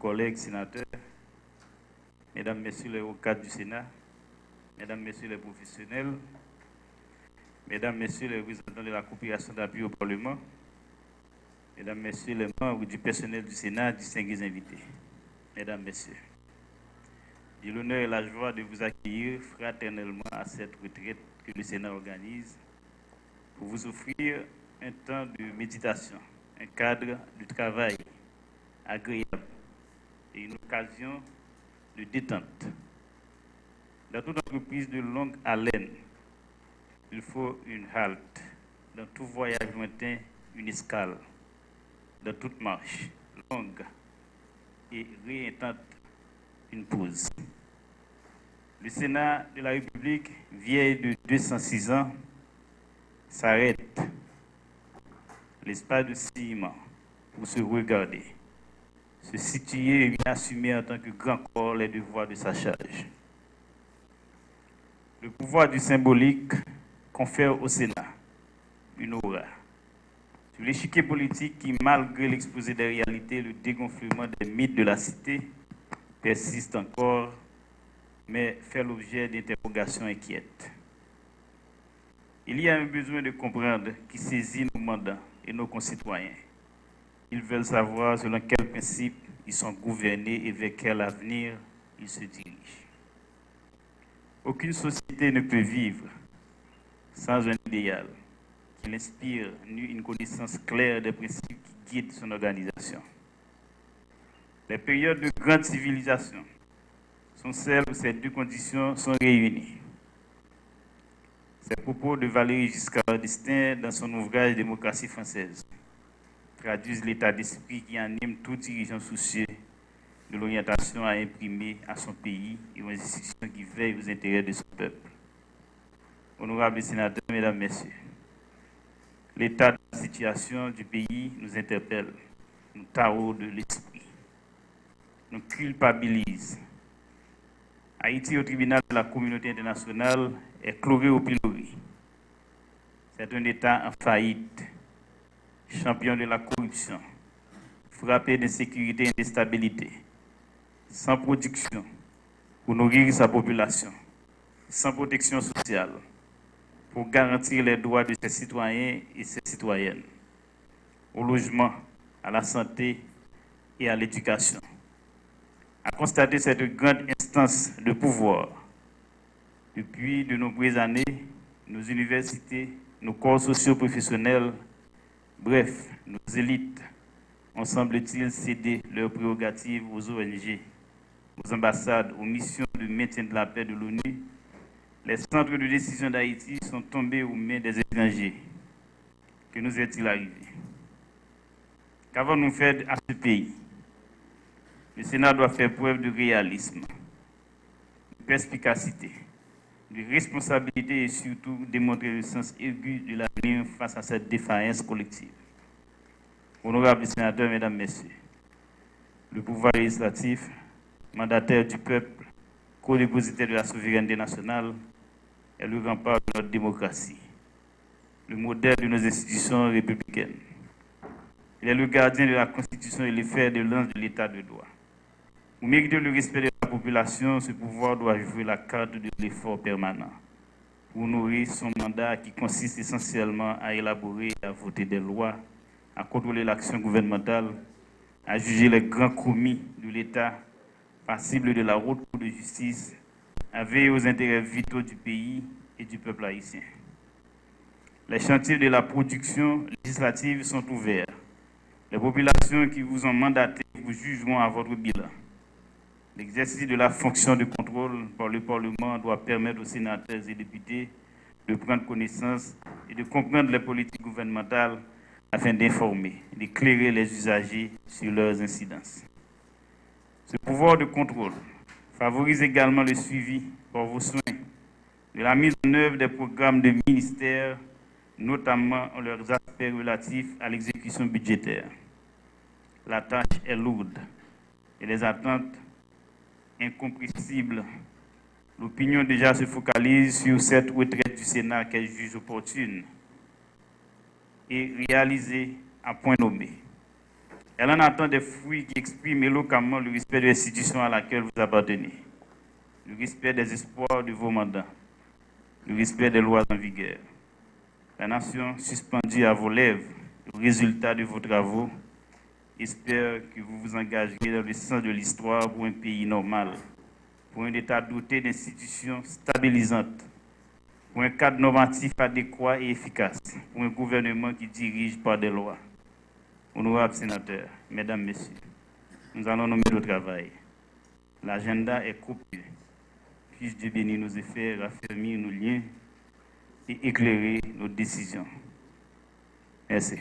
collègues sénateurs, mesdames, messieurs les hauts cadres du Sénat, mesdames, messieurs les professionnels, mesdames, messieurs les représentants de la coopération d'appui au Parlement, mesdames, messieurs les membres du personnel du Sénat, distingués invités, mesdames, messieurs, j'ai l'honneur et la joie de vous accueillir fraternellement à cette retraite que le Sénat organise pour vous offrir un temps de méditation, un cadre de travail agréable et une occasion de détente. Dans toute entreprise de longue haleine, il faut une halte. Dans tout voyage lointain, une escale. Dans toute marche longue et réintente, une pause. Le Sénat de la République, vieil de 206 ans, s'arrête l'espace de 6 mois pour se regarder, se situer et assumer en tant que grand corps les devoirs de sa charge. Le pouvoir du symbolique confère au Sénat une aura sur l'échiquier politique qui, malgré l'exposé des réalités, le dégonflement des mythes de la cité, persiste encore, mais fait l'objet d'interrogations inquiètes. Il y a un besoin de comprendre qui saisit nos mandats et nos concitoyens. Ils veulent savoir selon quels principes ils sont gouvernés et vers quel avenir ils se dirigent. Aucune société ne peut vivre sans un idéal qui l'inspire ni une connaissance claire des principes qui guident son organisation. Les périodes de grande civilisation sont celles où ces deux conditions sont réunies. Ces propos de Valéry Giscard d'Estaing dans son ouvrage Démocratie française traduisent l'état d'esprit qui anime tout dirigeant soucieux de l'orientation à imprimer à son pays et aux institutions qui veillent aux intérêts de son peuple. Honorables sénateurs, mesdames, messieurs, l'état de la situation du pays nous interpelle, nous taraude de l'esprit, nous culpabilise. Haïti au tribunal de la communauté internationale est chloré au pilori. C'est un État en faillite, champion de la corruption, frappé d'insécurité et d'instabilité, sans production pour nourrir sa population, sans protection sociale pour garantir les droits de ses citoyens et ses citoyennes, au logement, à la santé et à l'éducation. À constater cette grande instance de pouvoir, depuis de nombreuses années, nos universités, nos corps socio-professionnels, bref, nos élites, ont semble-t-il cédé leurs prérogatives aux ONG, aux ambassades, aux missions de maintien de la paix de l'ONU. Les centres de décision d'Haïti sont tombés aux mains des étrangers. Que nous est-il arrivé? Qu'avons-nous fait à ce pays? Le Sénat doit faire preuve de réalisme, de perspicacité, de responsabilité et surtout démontrer le sens aigu de l'avenir face à cette défaillance collective. Honorables sénateurs, mesdames, messieurs, le pouvoir législatif, mandataire du peuple, co-dépositaire de la souveraineté nationale, est le rempart de notre démocratie, le modèle de nos institutions républicaines. Il est le gardien de la Constitution et le fer de lance de l'État de droit. Pour mériter le respect de la population, ce pouvoir doit jouer la carte de l'effort permanent pour nourrir son mandat qui consiste essentiellement à élaborer et à voter des lois, à contrôler l'action gouvernementale, à juger les grands commis de l'État passibles de la haute cour de justice, à veiller aux intérêts vitaux du pays et du peuple haïtien. Les chantiers de la production législative sont ouverts. Les populations qui vous ont mandaté vous jugeront à votre bilan. L'exercice de la fonction de contrôle par le Parlement doit permettre aux sénateurs et députés de prendre connaissance et de comprendre les politiques gouvernementales afin d'informer, d'éclairer les usagers sur leurs incidences. Ce pouvoir de contrôle favorise également le suivi par vos soins de la mise en œuvre des programmes de ministères, notamment en leurs aspects relatifs à l'exécution budgétaire. La tâche est lourde et les attentes incompressibles. L'opinion déjà se focalise sur cette retraite du Sénat qu'elle juge opportune et réalisée à point nommé. Elle en attend des fruits qui expriment éloquemment le respect de l'institution à laquelle vous appartenez, le respect des espoirs de vos mandats, le respect des lois en vigueur. La nation suspendue à vos lèvres, le résultat de vos travaux, espère que vous vous engagez dans le sens de l'histoire pour un pays normal, pour un État doté d'institutions stabilisantes, pour un cadre normatif adéquat et efficace, pour un gouvernement qui dirige par des lois. Honorables sénateurs, mesdames, messieurs, nous allons nommer le travail. L'agenda est copieux. Puisse Dieu bénir nos efforts, raffermir nos liens et éclairer nos décisions. Merci.